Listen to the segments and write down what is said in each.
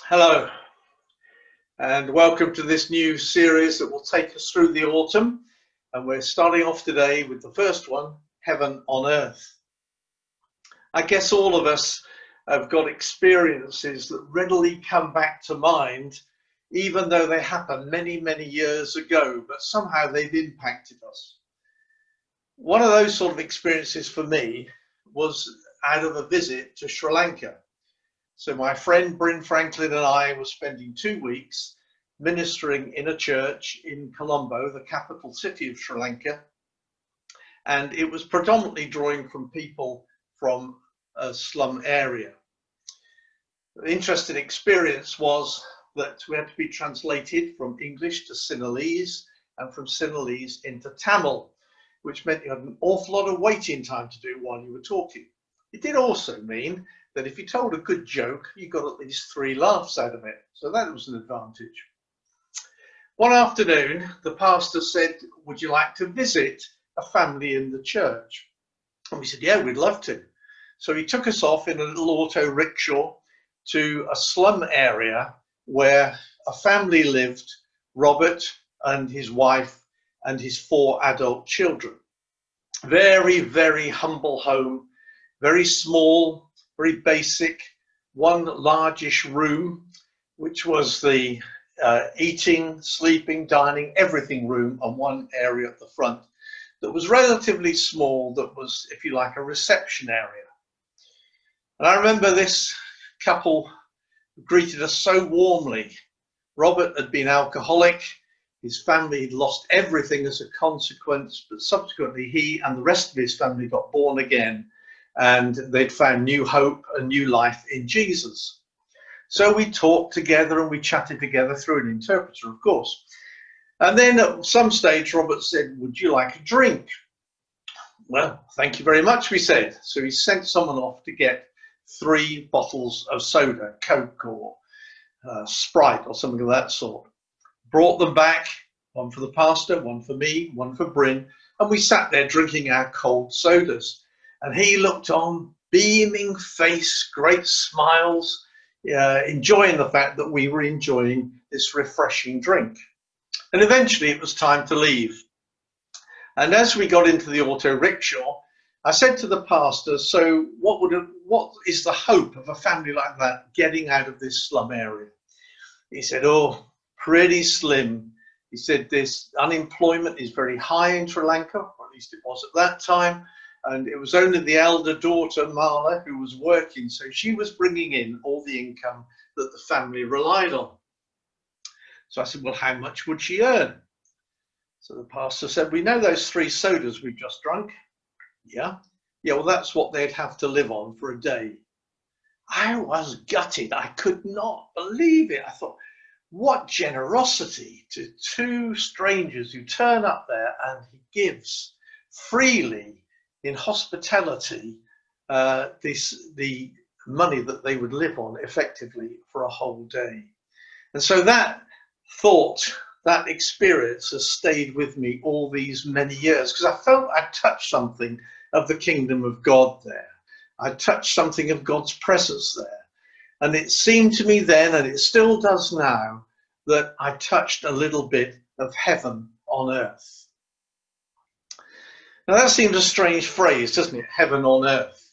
Hello, and welcome to this new series that will take us through the autumn. And we're starting off today with the first one, Heaven on Earth. I guess all of us have got experiences that readily come back to mind, even though they happened many, many years ago, but somehow they've impacted us. One of those sort of experiences for me was out of a visit to Sri Lanka. So my friend Bryn Franklin and I were spending 2 weeks ministering in a church in Colombo, the capital city of Sri Lanka. And it was predominantly drawing from people from a slum area. The interesting experience was that we had to be translated from English to Sinhalese and from Sinhalese into Tamil, which meant you had an awful lot of waiting time to do while you were talking. It did also mean that if you told a good joke, you got at least 3 laughs out of it. So that was an advantage. One afternoon, the pastor said, "Would you like to visit a family in the church?" And we said, "Yeah, we'd love to." So he took us off in a little auto rickshaw to a slum area where a family lived, Robert and his wife and his 4 adult children. Very, very humble home, very small, very basic, one largish room, which was the eating, sleeping, dining, everything room, and one area at the front that was relatively small, that was, if you like, a reception area. And I remember this couple greeted us so warmly. Robert had been alcoholic, his family had lost everything as a consequence, but subsequently he and the rest of his family got born again, and they'd found new hope and new life in Jesus. So we talked together and we chatted together through an interpreter, of course. And then at some stage, Robert said, "Would you like a drink?" "Well, thank you very much," we said. So he sent someone off to get 3 bottles of soda, Coke or Sprite or something of that sort. Brought them back, one for the pastor, one for me, one for Bryn, and we sat there drinking our cold sodas. And he looked on, beaming face, great smiles, enjoying the fact that we were enjoying this refreshing drink. And eventually it was time to leave. And as we got into the auto rickshaw, I said to the pastor, "So what is the hope of a family like that getting out of this slum area?" He said, "Oh, pretty slim." He said, "This unemployment is very high in Sri Lanka, or at least it was at that time. And it was only the elder daughter, Marla, who was working. So she was bringing in all the income that the family relied on." So I said, "Well, how much would she earn?" So the pastor said, "We know those 3 sodas we've just drunk." "Yeah. Yeah, well, that's what they'd have to live on for a day." I was gutted. I could not believe it. I thought, what generosity to 2 strangers who turn up there, and he gives freely in hospitality the money that they would live on effectively for a whole day. And so that thought, that experience has stayed with me all these many years, because I felt I'd touched something of the kingdom of God there. I touched something of God's presence there. And it seemed to me then, and it still does now, that I touched a little bit of heaven on earth. Now that seems a strange phrase, doesn't it? Heaven on earth.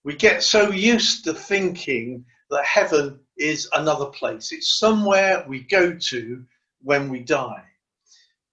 We get so used to thinking that heaven is another place. It's somewhere we go to when we die.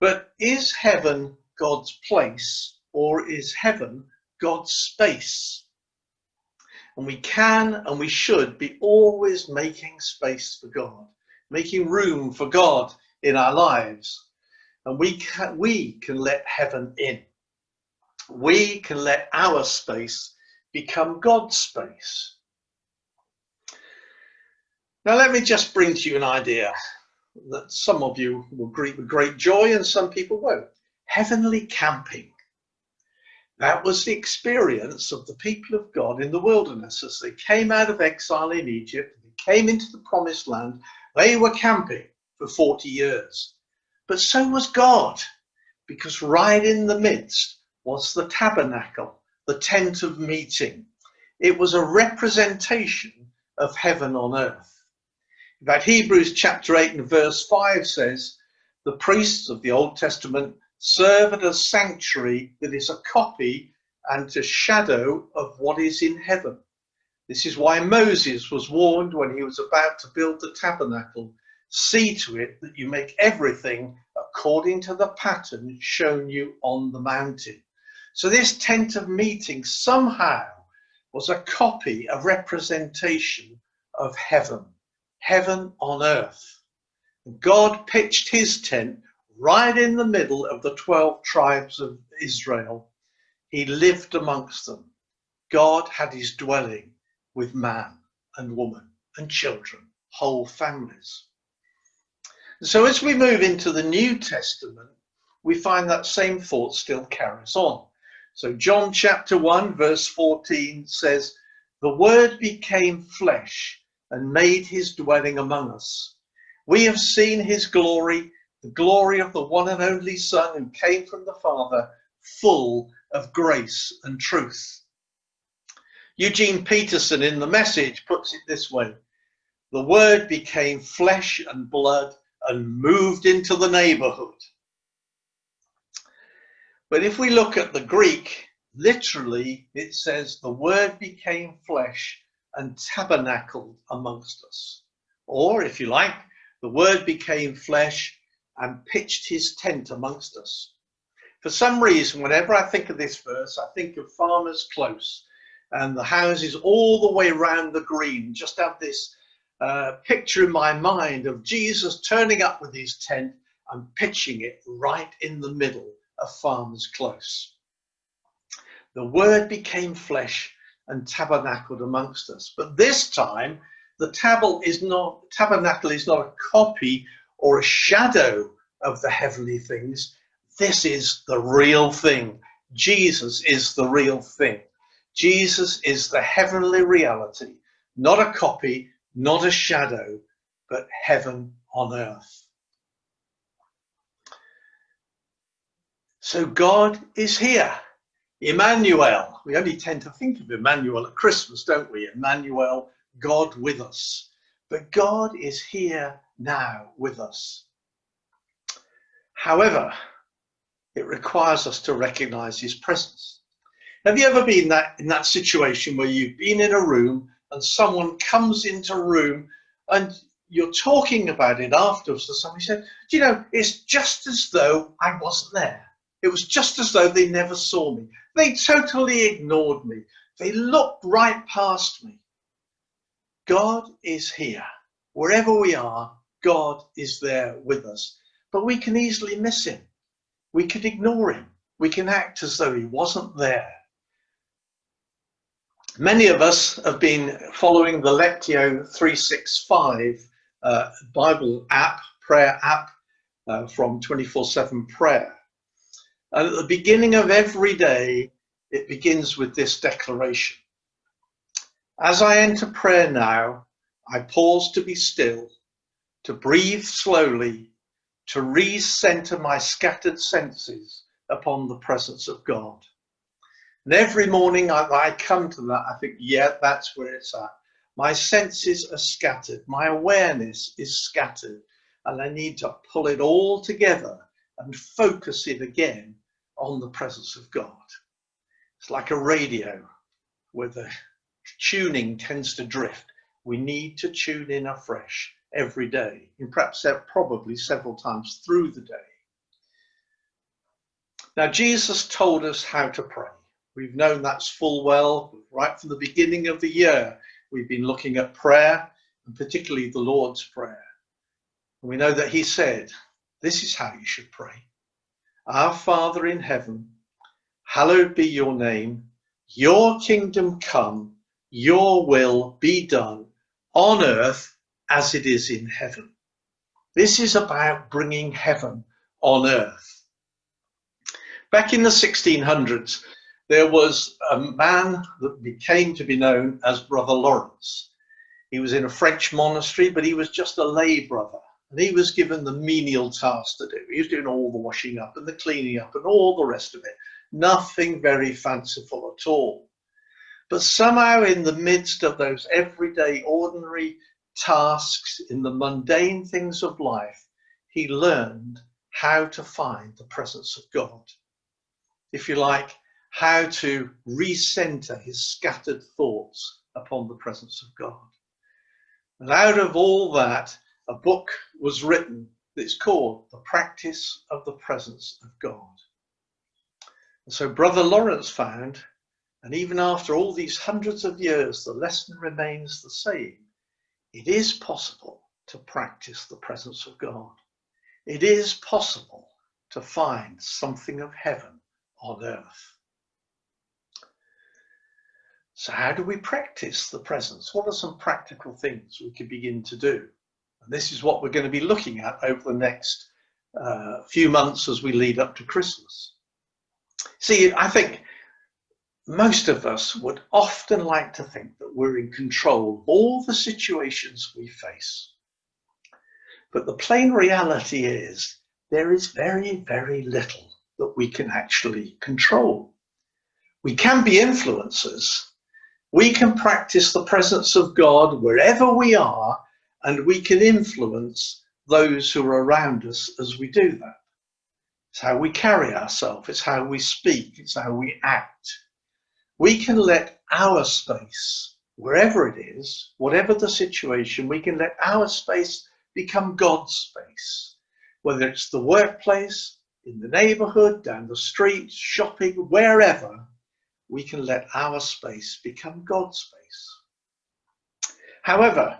But is heaven God's place, or is heaven God's space? And we can and we should be always making space for God, making room for God in our lives. And we can let heaven in. We can let our space become God's space. Now let me just bring to you an idea that some of you will greet with great joy and some people won't. Heavenly camping. That was the experience of the people of God in the wilderness as they came out of exile in Egypt, they came into the promised land. They were camping for 40 years. But so was God, because right in the midst was the tabernacle, the tent of meeting. It was a representation of heaven on earth. In fact, Hebrews chapter 8 and verse 5 says, the priests of the Old Testament serve at a sanctuary that is a copy and a shadow of what is in heaven. This is why Moses was warned when he was about to build the tabernacle, see to it that you make everything according to the pattern shown you on the mountain. So this tent of meeting somehow was a copy, a representation of heaven, heaven on earth. God pitched his tent right in the middle of the 12 tribes of Israel. He lived amongst them. God had his dwelling with man and woman and children, whole families. So as we move into the New Testament, we find that same thought still carries on. So John chapter 1 verse 14 says, the Word became flesh and made his dwelling among us. We have seen his glory, the glory of the one and only Son who came from the Father, full of grace and truth. Eugene Peterson in The Message puts it this way, the Word became flesh and blood and moved into the neighborhood. But if we look at the Greek, literally it says the Word became flesh and tabernacled amongst us. Or if you like, the Word became flesh and pitched his tent amongst us. For some reason, whenever I think of this verse, I think of Farmers Close and the houses all the way around the green. Just have this picture in my mind of Jesus turning up with his tent and pitching it right in the middle of Farmers Close. The Word became flesh and tabernacled amongst us. But this time, the tabernacle is not a copy or a shadow of the heavenly things. This is the real thing. Jesus is the real thing. Jesus is the heavenly reality, not a copy, not a shadow, but heaven on earth. So God is here. Emmanuel. We only tend to think of Emmanuel at Christmas, don't we? Emmanuel, God with us. But God is here now with us. However, it requires us to recognize his presence. Have you ever been in that situation where you've been in a room and someone comes into a room and you're talking about it afterwards, and somebody said, do you know, it's just as though I wasn't there. It was just as though they never saw me. They totally ignored me. They looked right past me. God is here. Wherever we are, God is there with us. But we can easily miss him. We could ignore him. We can act as though he wasn't there. Many of us have been following the Lectio 365 Bible app, prayer app from 24/7 Prayer. And at the beginning of every day, it begins with this declaration. As I enter prayer now, I pause to be still, to breathe slowly, to recenter my scattered senses upon the presence of God. And every morning I come to that, I think, yeah, that's where it's at. My senses are scattered. My awareness is scattered. And I need to pull it all together and focus it again on the presence of God. It's like a radio where the tuning tends to drift. We need to tune in afresh every day, and perhaps probably several times through the day. Now, Jesus told us how to pray. We've known that's full well right from the beginning of the year. We've been looking at prayer, and particularly the Lord's Prayer. And we know that he said, this is how you should pray. Our Father in heaven, hallowed be your name. Your kingdom come, your will be done on earth as it is in heaven. This is about bringing heaven on earth. Back in the 1600s, there was a man that came to be known as Brother Lawrence. He was in a French monastery, but he was just a lay brother. And he was given the menial task to do. He was doing all the washing up and the cleaning up and all the rest of it. Nothing very fanciful at all. But somehow in the midst of those everyday, ordinary tasks, in the mundane things of life, he learned how to find the presence of God. If you like, how to recenter his scattered thoughts upon the presence of God. And out of all that, a book was written that's called The Practice of the Presence of God. And so Brother Lawrence found, and even after all these hundreds of years, the lesson remains the same. It is possible to practice the presence of God. It is possible to find something of heaven on earth. So how do we practice the presence? What are some practical things we can begin to do? And this is what we're going to be looking at over the next few months as we lead up to Christmas. See, I think most of us would often like to think that we're in control of all the situations we face. But the plain reality is there is very, very little that we can actually control. We can be influencers. We can practice the presence of God wherever we are, and we can influence those who are around us as we do that. It's how we carry ourselves. It's how we speak. It's how we act. We can let our space, wherever it is, whatever the situation, we can let our space become God's space. Whether it's the workplace, in the neighborhood, down the street, shopping, wherever, we can let our space become God's space. However,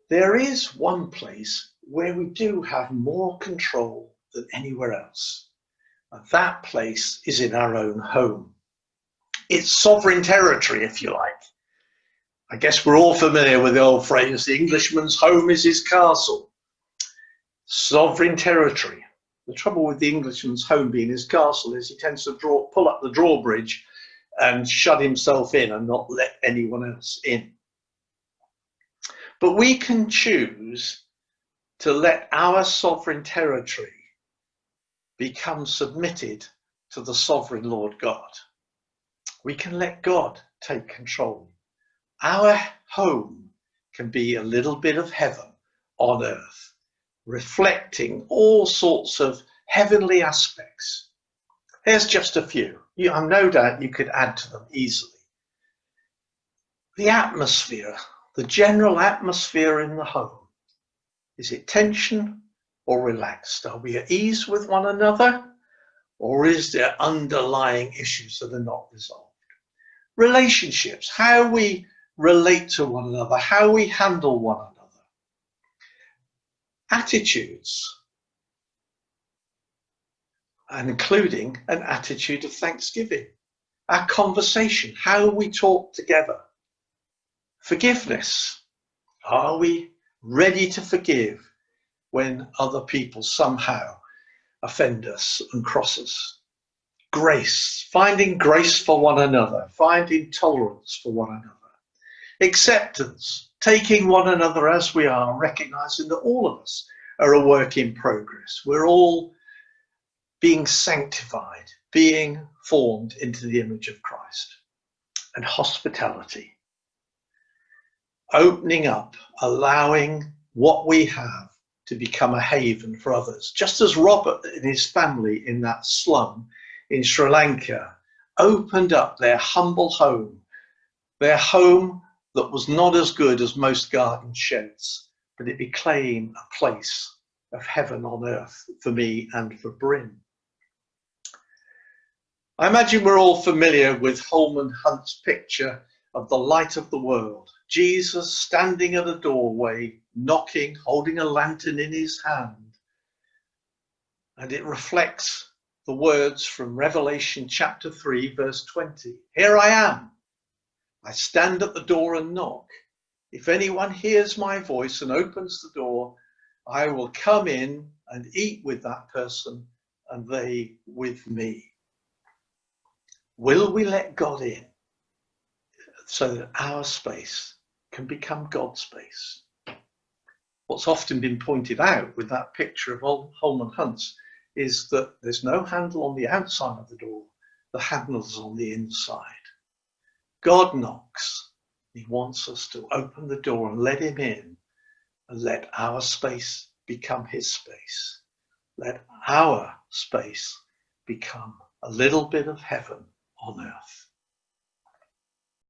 there is one place where we do have more control than anywhere else. And that place is in our own home. It's sovereign territory, if you like. I guess we're all familiar with the old phrase, the Englishman's home is his castle. Sovereign territory. The trouble with the Englishman's home being his castle is he tends to pull up the drawbridge and shut himself in and not let anyone else in. But we can choose to let our sovereign territory become submitted to the sovereign Lord God. We can let God take control. Our home can be a little bit of heaven on earth, reflecting all sorts of heavenly aspects. Here's just a few. I'm no doubt you could add to them easily. The atmosphere, the general atmosphere in the home. Is it tension or relaxed? Are we at ease with one another? Or is there underlying issues that are not resolved? Relationships, how we relate to one another, how we handle one another. Attitudes, and including an attitude of thanksgiving. Our conversation, how we talk together. Forgiveness, are we ready to forgive when other people somehow offend us and cross us? Grace, finding grace for one another, finding tolerance for one another. Acceptance, taking one another as we are, recognizing that all of us are a work in progress. We're all being sanctified, being formed into the image of Christ. And hospitality, opening up, allowing what we have to become a haven for others. Just as Robert and his family in that slum in Sri Lanka opened up their humble home, their home that was not as good as most garden sheds, but it became a place of heaven on earth for me and for Bryn. I imagine we're all familiar with Holman Hunt's picture of the light of the world. Jesus standing at a doorway, knocking, holding a lantern in his hand. And it reflects the words from Revelation chapter 3, verse 20. Here I am. I stand at the door and knock. If anyone hears my voice and opens the door, I will come in and eat with that person and they with me. Will we let God in so that our space can become God's space? What's often been pointed out with that picture of Holman Hunt's is that there's no handle on the outside of the door, the handle's on the inside. God knocks. He wants us to open the door and let him in and let our space become his space. Let our space become a little bit of heaven on earth.